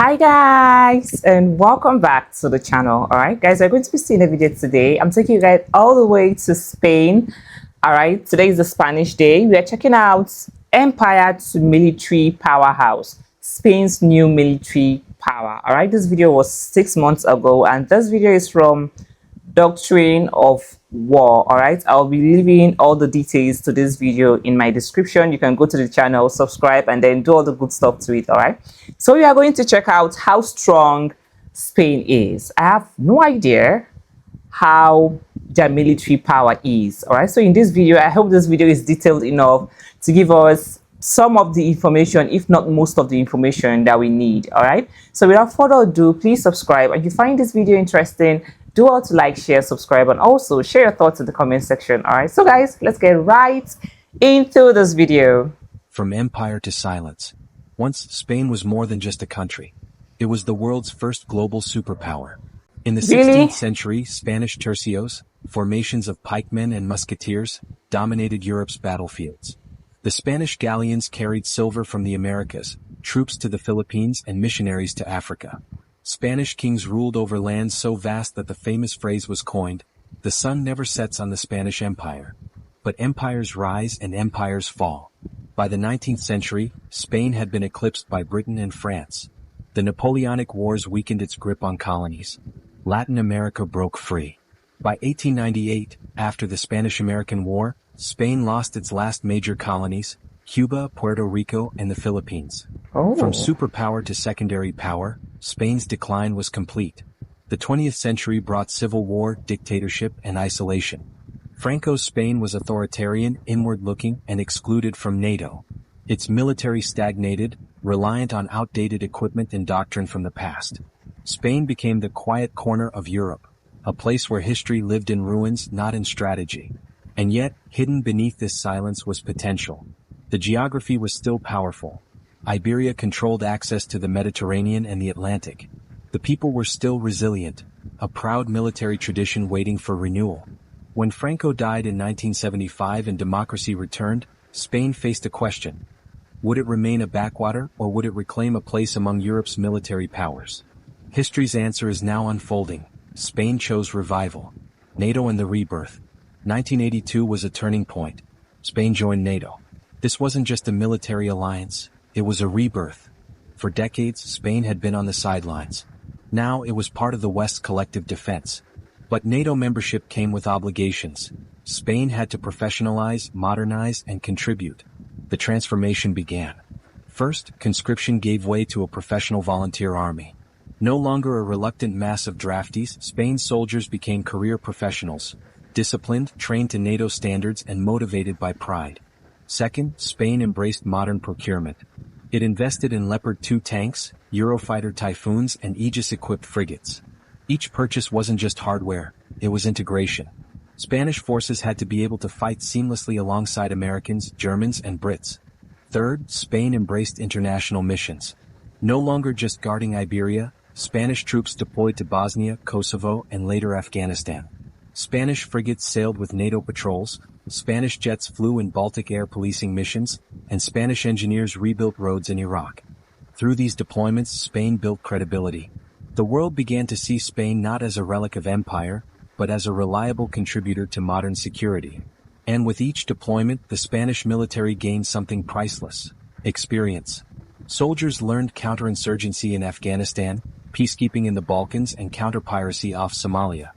Hi guys, and welcome back to the channel. All right guys, we're going to be seeing a video today. I'm taking you guys all the way to Spain. All right, today is the Spanish day. We are checking out empire to military powerhouse, Spain's new military power. All right, this video was 6 months ago, and this video is from doctrine of war. All right, I'll be leaving all the details to this video in my description. You can go to the channel, subscribe, and then do all the good stuff to it. All right, so we are going to check out how strong Spain is. I have no idea how their military power is. All right, so in this video, I hope this video is detailed enough to give us some of the information, if not most of the information that we need. All right, so without further ado, please subscribe, and if you find this video interesting, do all to like, share, subscribe, and also share your thoughts in the comment section. All right, so guys, let's get right into this video. From empire to silence. Once, Spain was more than just a country. It was the world's first global superpower. In the 16th century, Spanish tercios, formations of pikemen and musketeers, dominated Europe's battlefields. The Spanish galleons carried silver from the Americas, troops to the Philippines, and missionaries to Africa. Spanish kings ruled over lands so vast that the famous phrase was coined, "The sun never sets on the Spanish Empire." But empires rise and empires fall. By the 19th century, Spain had been eclipsed by Britain and France. The Napoleonic Wars weakened its grip on colonies. Latin America broke free. By 1898, after the Spanish-American War, Spain lost its last major colonies, Cuba, Puerto Rico, and the Philippines. From superpower to secondary power, Spain's decline was complete. The 20th century brought civil war, dictatorship, and isolation. Franco's Spain was authoritarian, inward-looking, and excluded from NATO. Its military stagnated, reliant on outdated equipment and doctrine from the past. Spain became the quiet corner of Europe, a place where history lived in ruins, not in strategy. And yet, hidden beneath this silence was potential. The geography was still powerful. Iberia controlled access to the Mediterranean and the Atlantic. The people were still resilient, a proud military tradition waiting for renewal. When Franco died in 1975 and democracy returned, Spain faced a question. Would it remain a backwater, or would it reclaim a place among Europe's military powers? History's answer is now unfolding. Spain chose revival. NATO and the rebirth. 1982 was a turning point. Spain joined NATO. This wasn't just a military alliance, it was a rebirth. For decades, Spain had been on the sidelines. Now it was part of the West's collective defense. But NATO membership came with obligations. Spain had to professionalize, modernize, and contribute. The transformation began. First, conscription gave way to a professional volunteer army. No longer a reluctant mass of draftees, Spain's soldiers became career professionals, disciplined, trained to NATO standards, and motivated by pride. Second, Spain embraced modern procurement. It invested in Leopard 2 tanks, Eurofighter Typhoons, and Aegis-equipped frigates. Each purchase wasn't just hardware, it was integration. Spanish forces had to be able to fight seamlessly alongside Americans, Germans, and Brits. Third, Spain embraced international missions. No longer just guarding Iberia, Spanish troops deployed to Bosnia, Kosovo, and later Afghanistan. Spanish frigates sailed with NATO patrols, Spanish jets flew in Baltic air policing missions, and Spanish engineers rebuilt roads in Iraq. Through these deployments, Spain built credibility. The world began to see Spain not as a relic of empire, but as a reliable contributor to modern security. And with each deployment, the Spanish military gained something priceless: experience. Soldiers learned counterinsurgency in Afghanistan, peacekeeping in the Balkans, and counter-piracy off Somalia.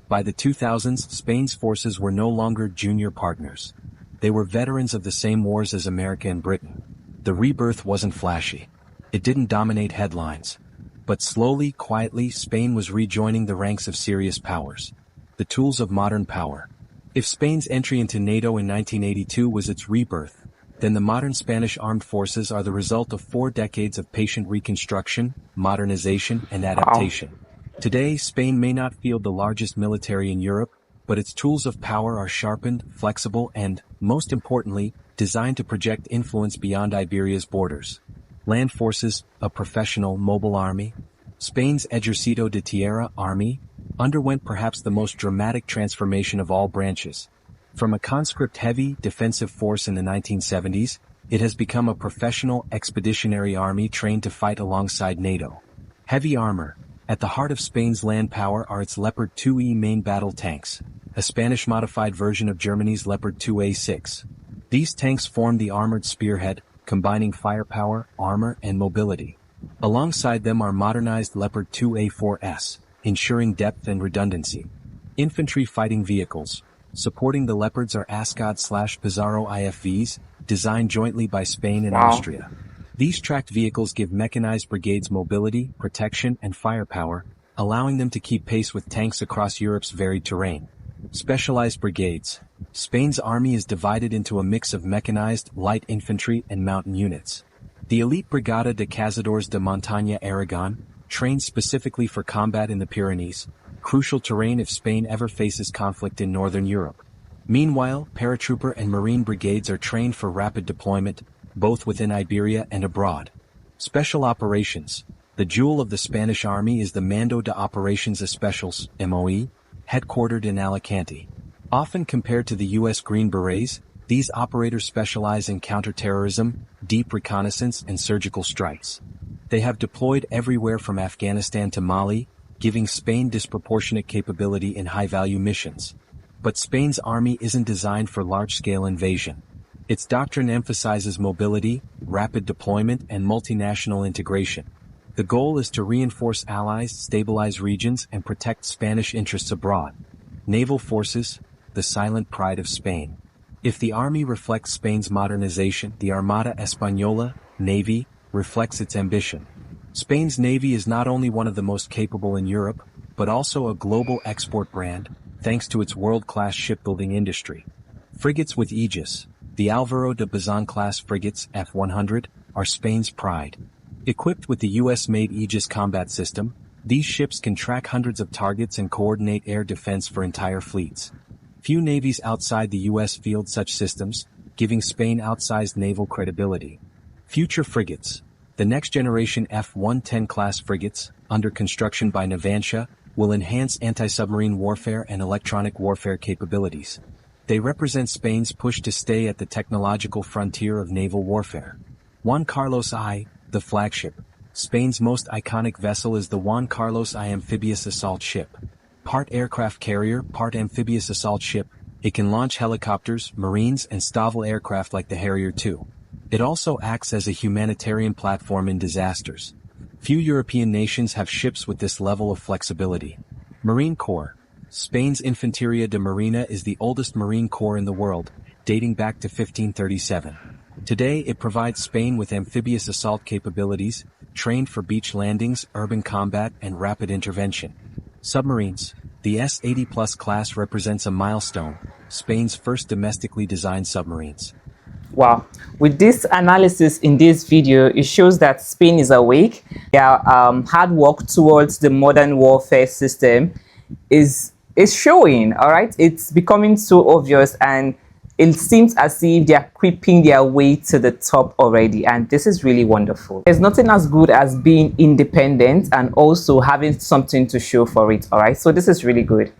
By the 2000s, Spain's forces were no longer junior partners. They were veterans of the same wars as America and Britain. The rebirth wasn't flashy. It didn't dominate headlines. But slowly, quietly, Spain was rejoining the ranks of serious powers. The tools of modern power. If Spain's entry into NATO in 1982 was its rebirth, then the modern Spanish armed forces are the result of 4 decades of patient reconstruction, modernization, and adaptation. Today, Spain may not field the largest military in Europe, but its tools of power are sharpened, flexible, and, most importantly, designed to project influence beyond Iberia's borders. Land forces, a professional, mobile army. Spain's Ejército de Tierra army underwent perhaps the most dramatic transformation of all branches. From a conscript-heavy, defensive force in the 1970s, it has become a professional, expeditionary army trained to fight alongside NATO. Heavy armor. At the heart of Spain's land power are its Leopard 2E main battle tanks, a Spanish-modified version of Germany's Leopard 2A6. These tanks form the armored spearhead, combining firepower, armor, and mobility. Alongside them are modernized Leopard 2A4S, ensuring depth and redundancy. Infantry fighting vehicles. Supporting the Leopards are Ascod/Pizarro IFVs, designed jointly by Spain and Austria. These tracked vehicles give mechanized brigades mobility, protection, and firepower, allowing them to keep pace with tanks across Europe's varied terrain. Specialized brigades. Spain's army is divided into a mix of mechanized, light infantry, and mountain units. The elite Brigada de Cazadores de Montaña Aragon, trained specifically for combat in the Pyrenees, crucial terrain if Spain ever faces conflict in northern Europe. Meanwhile, paratrooper and marine brigades are trained for rapid deployment, both within Iberia and abroad. Special operations. The jewel of the Spanish army is the Mando de Operaciones Especiales, MOE, headquartered in Alicante. Often compared to the U.S. Green Berets, these operators specialize in counterterrorism, deep reconnaissance, and surgical strikes. They have deployed everywhere from Afghanistan to Mali, giving Spain disproportionate capability in high-value missions. But Spain's army isn't designed for large-scale invasion. Its doctrine emphasizes mobility, rapid deployment, and multinational integration. The goal is to reinforce allies, stabilize regions, and protect Spanish interests abroad. Naval forces, the silent pride of Spain. If the army reflects Spain's modernization, the Armada Española, Navy, reflects its ambition. Spain's Navy is not only one of the most capable in Europe, but also a global export brand, thanks to its world-class shipbuilding industry. Frigates with Aegis. The Álvaro de Bazán-class frigates, F-100, are Spain's pride. Equipped with the U.S.-made Aegis combat system, these ships can track hundreds of targets and coordinate air defense for entire fleets. Few navies outside the U.S. field such systems, giving Spain outsized naval credibility. Future frigates. The next-generation F-110 class frigates, under construction by Naval, will enhance anti-submarine warfare and electronic warfare capabilities. They represent Spain's push to stay at the technological frontier of naval warfare. Juan Carlos I, the flagship. Spain's most iconic vessel is the Juan Carlos I amphibious assault ship. Part aircraft carrier, part amphibious assault ship, it can launch helicopters, marines, and Stavel aircraft like the Harrier II. It also acts as a humanitarian platform in disasters. Few European nations have ships with this level of flexibility. Marine Corps. Spain's Infanteria de Marina is the oldest marine corps in the world, dating back to 1537. Today it provides Spain with amphibious assault capabilities, trained for beach landings, urban combat, and rapid intervention. Submarines. The S-80+ class represents a milestone, Spain's first domestically designed submarines. Wow. With this analysis in this video, it shows that Spain is awake. Their hard work towards the modern warfare system is showing, all right? It's becoming so obvious, and it seems as if they're creeping their way to the top already, and this is really wonderful. There's nothing as good as being independent and also having something to show for it, all right? So this is really good.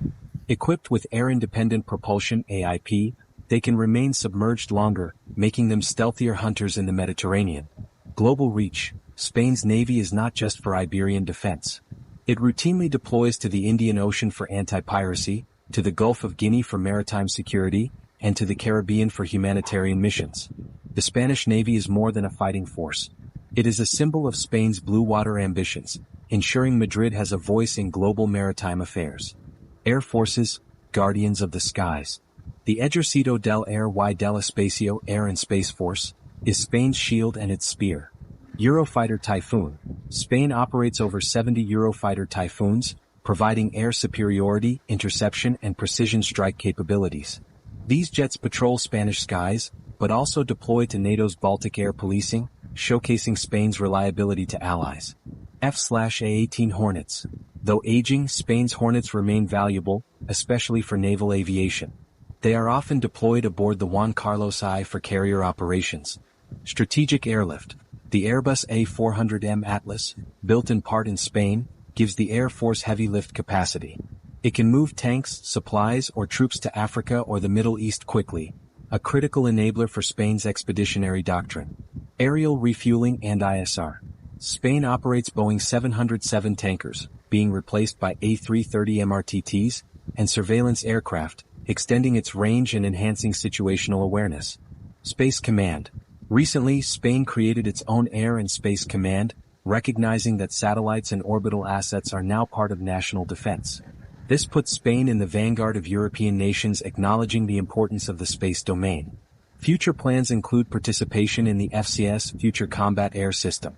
Equipped with air-independent propulsion, AIP, they can remain submerged longer, making them stealthier hunters in the Mediterranean. Global reach. Spain's navy is not just for Iberian defense. It routinely deploys to the Indian Ocean for anti-piracy, to the Gulf of Guinea for maritime security, and to the Caribbean for humanitarian missions. The Spanish Navy is more than a fighting force. It is a symbol of Spain's blue water ambitions, ensuring Madrid has a voice in global maritime affairs. Air Forces, guardians of the skies. The Ejército del Aire y del Espacio, Air and Space Force, is Spain's shield and its spear. Eurofighter Typhoon. Spain operates over 70 Eurofighter Typhoons, providing air superiority, interception, and precision strike capabilities. These jets patrol Spanish skies, but also deploy to NATO's Baltic air policing, showcasing Spain's reliability to allies. F/A-18 Hornets. Though aging, Spain's Hornets remain valuable, especially for naval aviation. They are often deployed aboard the Juan Carlos I for carrier operations. Strategic airlift. The Airbus A400M Atlas, built in part in Spain, gives the Air Force heavy lift capacity. It can move tanks, supplies, or troops to Africa or the Middle East quickly, a critical enabler for Spain's expeditionary doctrine. Aerial refueling and ISR. Spain operates Boeing 707 tankers, being replaced by A330 MRTTs, and surveillance aircraft, extending its range and enhancing situational awareness. Space Command. Recently, Spain created its own Air and Space Command, recognizing that satellites and orbital assets are now part of national defense. This puts Spain in the vanguard of European nations acknowledging the importance of the space domain. Future plans include participation in the FCS Future Combat Air System,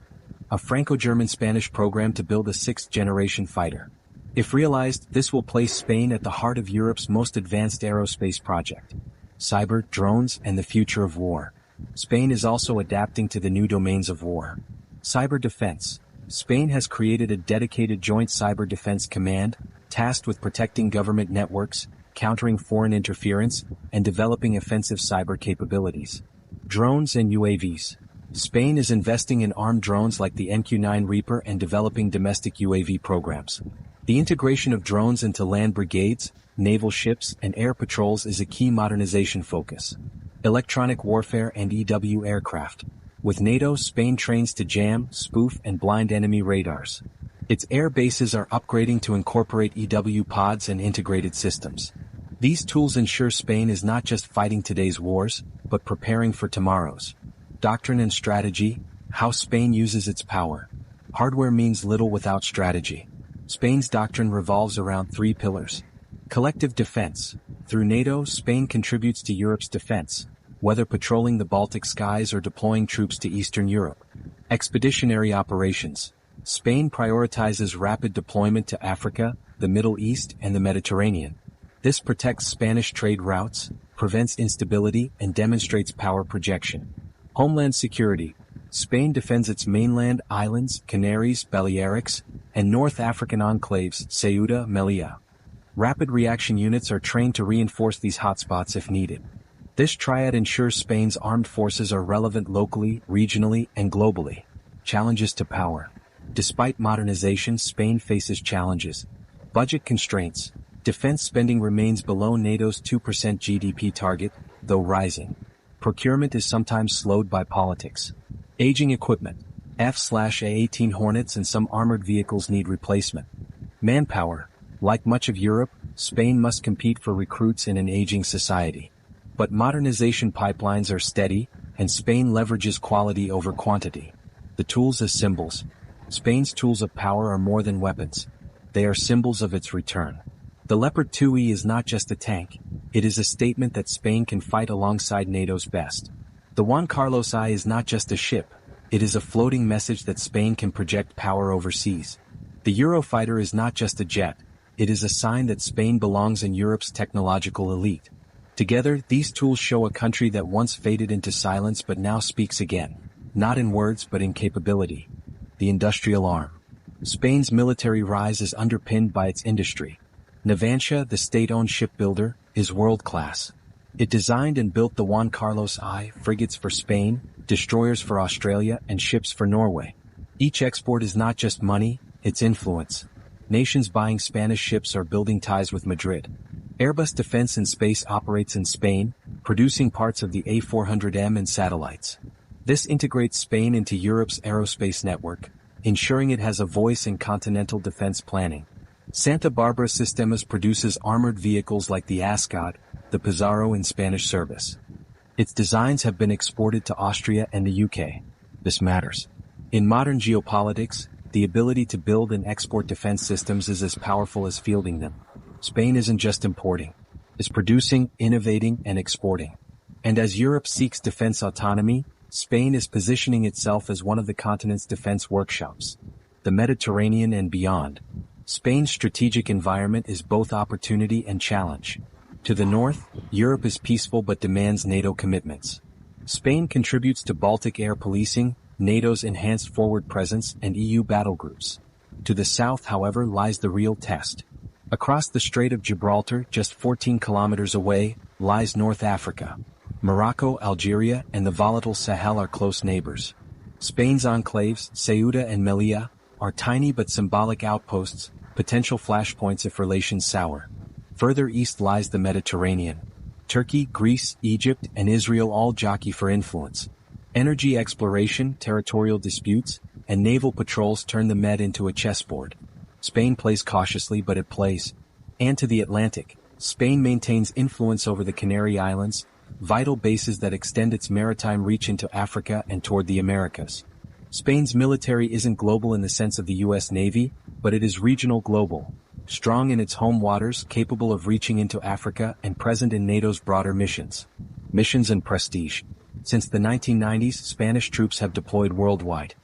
a Franco-German-Spanish program to build a sixth-generation fighter. If realized, this will place Spain at the heart of Europe's most advanced aerospace project. Cyber, drones, and the future of war. Spain is also adapting to the new domains of war. Cyber defense. Spain has created a dedicated Joint Cyber Defense Command, tasked with protecting government networks, countering foreign interference, and developing offensive cyber capabilities. Drones and UAVs. Spain is investing in armed drones like the MQ-9 Reaper and developing domestic UAV programs. The integration of drones into land brigades, naval ships, and air patrols is a key modernization focus. Electronic warfare and EW aircraft. With NATO, Spain trains to jam, spoof, and blind enemy radars. Its air bases are upgrading to incorporate EW pods and integrated systems. These tools ensure Spain is not just fighting today's wars, but preparing for tomorrow's. Doctrine and strategy. How Spain uses its power. Hardware means little without strategy. Spain's doctrine revolves around three pillars. Collective defense. Through NATO, Spain contributes to Europe's defense, whether patrolling the Baltic skies or deploying troops to Eastern Europe. Expeditionary operations. Spain prioritizes rapid deployment to Africa, the Middle East, and the Mediterranean. This protects Spanish trade routes, prevents instability, and demonstrates power projection. Homeland security. Spain defends its mainland islands, Canaries, Balearics, and North African enclaves, Ceuta, Melilla. Rapid reaction units are trained to reinforce these hotspots if needed. This triad ensures Spain's armed forces are relevant locally, regionally, and globally. Challenges to power. Despite modernization, Spain faces challenges. Budget constraints. Defense spending remains below NATO's 2% GDP target, though rising. Procurement is sometimes slowed by politics. Aging equipment. F/A-18 Hornets and some armored vehicles need replacement. Manpower. Like much of Europe, Spain must compete for recruits in an aging society. But modernization pipelines are steady, and Spain leverages quality over quantity. The tools as symbols. Spain's tools of power are more than weapons. They are symbols of its return. The Leopard 2E is not just a tank, it is a statement that Spain can fight alongside NATO's best. The Juan Carlos I is not just a ship, it is a floating message that Spain can project power overseas. The Eurofighter is not just a jet, it is a sign that Spain belongs in Europe's technological elite. Together, these tools show a country that once faded into silence but now speaks again, not in words but in capability. The industrial arm. Spain's military rise is underpinned by its industry. Navantia, the state-owned shipbuilder, is world-class. It designed and built the Juan Carlos I, frigates for Spain, destroyers for Australia, and ships for Norway. Each export is not just money, it's influence. Nations buying Spanish ships are building ties with Madrid. Airbus Defence and Space operates in Spain, producing parts of the A400M and satellites. This integrates Spain into Europe's aerospace network, ensuring it has a voice in continental defense planning. Santa Barbara Sistemas produces armored vehicles like the Ascot, the Pizarro in Spanish service. Its designs have been exported to Austria and the UK. This matters. In modern geopolitics, the ability to build and export defense systems is as powerful as fielding them. Spain isn't just importing. It's producing, innovating, and exporting. And as Europe seeks defense autonomy, Spain is positioning itself as one of the continent's defense workshops. The Mediterranean and beyond. Spain's strategic environment is both opportunity and challenge. To the north, Europe is peaceful but demands NATO commitments. Spain contributes to Baltic air policing, NATO's enhanced forward presence, and EU battle groups. To the south, however, lies the real test. Across the Strait of Gibraltar, just 14 kilometers away, lies North Africa. Morocco, Algeria, and the volatile Sahel are close neighbors. Spain's enclaves, Ceuta and Melilla, are tiny but symbolic outposts, potential flashpoints if relations sour. Further east lies the Mediterranean. Turkey, Greece, Egypt, and Israel all jockey for influence. Energy exploration, territorial disputes, and naval patrols turn the Med into a chessboard. Spain plays cautiously, but it plays. And to the Atlantic, Spain maintains influence over the Canary Islands, vital bases that extend its maritime reach into Africa and toward the Americas. Spain's military isn't global in the sense of the U.S. Navy, but it is regional global, strong in its home waters, capable of reaching into Africa and present in NATO's broader missions. Missions and prestige. Since the 1990s, Spanish troops have deployed worldwide.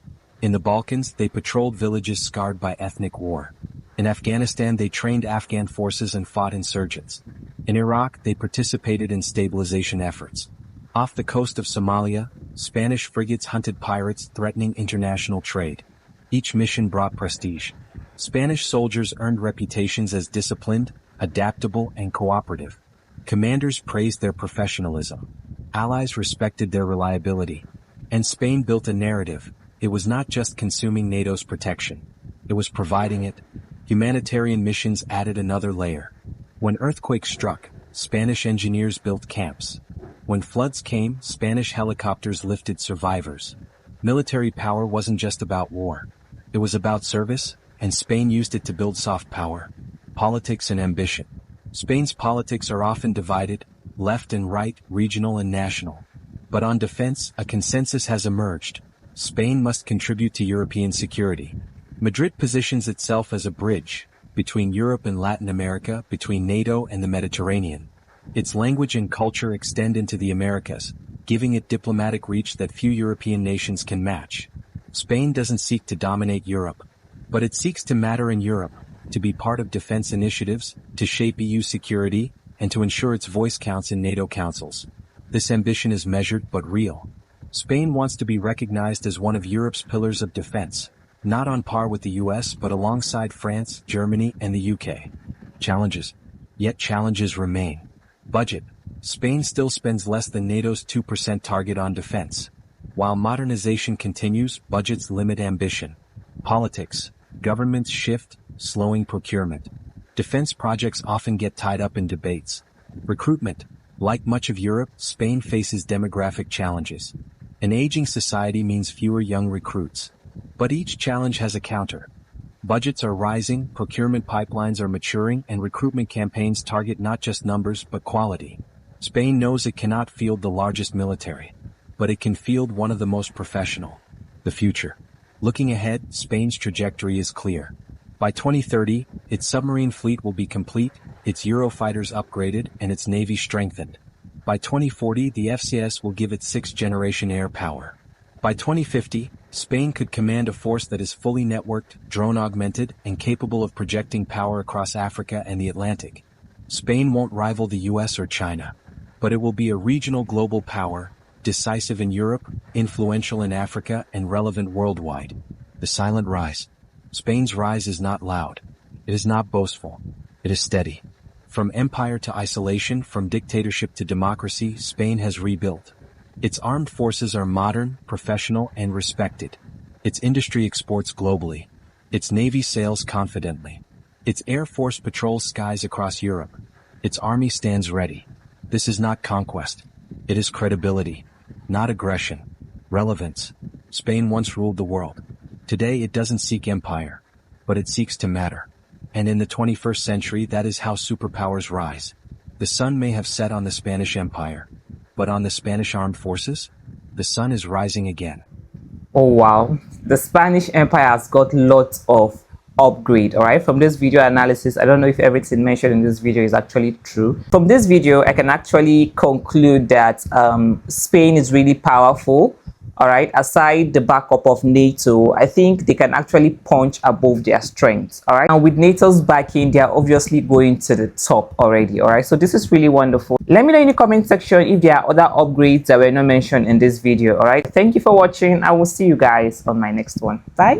In the Balkans, they patrolled villages scarred by ethnic war. In Afghanistan, they trained Afghan forces and fought insurgents. In Iraq, they participated in stabilization efforts. Off the coast of Somalia, Spanish frigates hunted pirates threatening international trade. Each mission brought prestige. Spanish soldiers earned reputations as disciplined, adaptable, and cooperative. Commanders praised their professionalism. Allies respected their reliability. And Spain built a narrative. It was not just consuming NATO's protection. It was providing it. Humanitarian missions added another layer. When earthquakes struck, Spanish engineers built camps. When floods came, Spanish helicopters lifted survivors. Military power wasn't just about war. It was about service, and Spain used it to build soft power, politics and ambition. Spain's politics are often divided, left and right, regional and national. But on defense, a consensus has emerged. Spain must contribute to European security. Madrid positions itself as a bridge between Europe and Latin America, between NATO and the Mediterranean. Its language and culture extend into the Americas, giving it diplomatic reach that few European nations can match. Spain doesn't seek to dominate Europe, but it seeks to matter in Europe, to be part of defense initiatives, to shape EU security, and to ensure its voice counts in NATO councils. This ambition is measured but real. Spain wants to be recognized as one of Europe's pillars of defense, not on par with the US but alongside France, Germany, and the UK. Challenges. Yet challenges remain. Budget. Spain still spends less than NATO's 2% target on defense. While modernization continues, budgets limit ambition. Politics. Governments shift, slowing procurement. Defense projects often get tied up in debates. Recruitment. Like much of Europe, Spain faces demographic challenges. An aging society means fewer young recruits. But each challenge has a counter. Budgets are rising, procurement pipelines are maturing, and recruitment campaigns target not just numbers but quality. Spain knows it cannot field the largest military, but it can field one of the most professional. The future. Looking ahead, Spain's trajectory is clear. By 2030, its submarine fleet will be complete, its Eurofighters upgraded, and its navy strengthened. By 2040, the FCS will give it sixth-generation air power. By 2050, Spain could command a force that is fully networked, drone-augmented, and capable of projecting power across Africa and the Atlantic. Spain won't rival the US or China, but it will be a regional global power, decisive in Europe, influential in Africa, and relevant worldwide. The silent rise. Spain's rise is not loud. It is not boastful. It is steady. From empire to isolation, from dictatorship to democracy, Spain has rebuilt. Its armed forces are modern, professional, and respected. Its industry exports globally. Its navy sails confidently. Its air force patrols skies across Europe. Its army stands ready. This is not conquest. It is credibility, not aggression. Relevance. Spain once ruled the world. Today it doesn't seek empire, but it seeks to matter. And in the 21st century, that is how superpowers rise. The sun may have set on the Spanish Empire, but on the Spanish armed forces, the sun is rising again. Oh wow, the Spanish Empire has got lots of upgrade. All right, from this video analysis, I don't know if everything mentioned in this video is actually true. From this video, I can actually conclude that Spain is really powerful. All right, aside the backup of NATO, I think they can actually punch above their strengths. All right, and with NATO's backing, they are obviously going to the top already. All right, so this is really wonderful. Let me know in the comment section if there are other upgrades that were not mentioned in this video. All right, thank you for watching. I will see you guys on my next one. Bye.